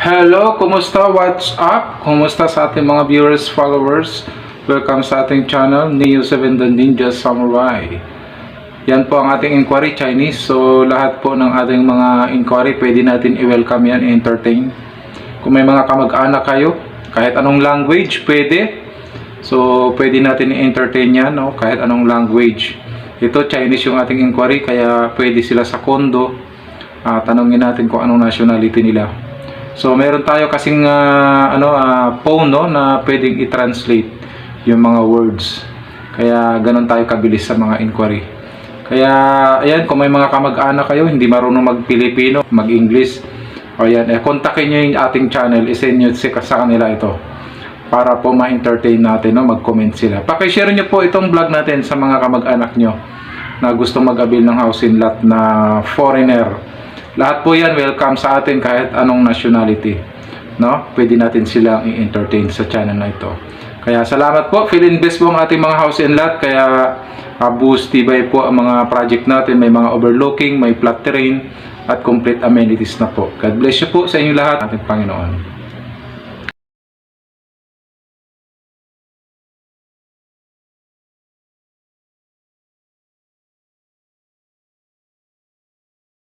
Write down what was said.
Hello, kumusta? What's up? Kumusta sa ating mga viewers, followers? Welcome sa ating channel, Neo7 The Ninja Samurai. Yan po ang ating inquiry, Chinese. So, lahat po ng ating mga inquiry, pwede natin i-welcome yan, i-entertain. Kung may mga kamag-anak kayo, kahit anong language, pwede. So, pwede natin i-entertain yan, no? Kahit anong language. Ito, Chinese yung ating inquiry, kaya pwede sila sa kondo. Tanongin natin kung anong nationality nila. So meron tayo kasing phone, no, na pwedeng i-translate yung mga words. Kaya ganun tayo kabilis sa mga inquiry. Kaya ayan, kung may mga kamag-anak kayo hindi marunong mag-Pilipino, mag-English, o ayan, kontakin nyo yung ating channel, isend nyo sa kanila ito para po ma-entertain natin, no, mag-comment sila. Paki-share nyo po itong vlog natin sa mga kamag-anak nyo na gusto mag-avail ng house and lot na foreigner. Lahat po yan welcome sa atin kahit anong nationality, no? Pwede natin silang i-entertain sa channel na ito. Kaya salamat po, fill in best po ang ating mga house and lot. Kaya boost tibay po ang mga project natin. May mga overlooking, may flat terrain at complete amenities na po. God bless you po sa inyo lahat, ating Panginoon.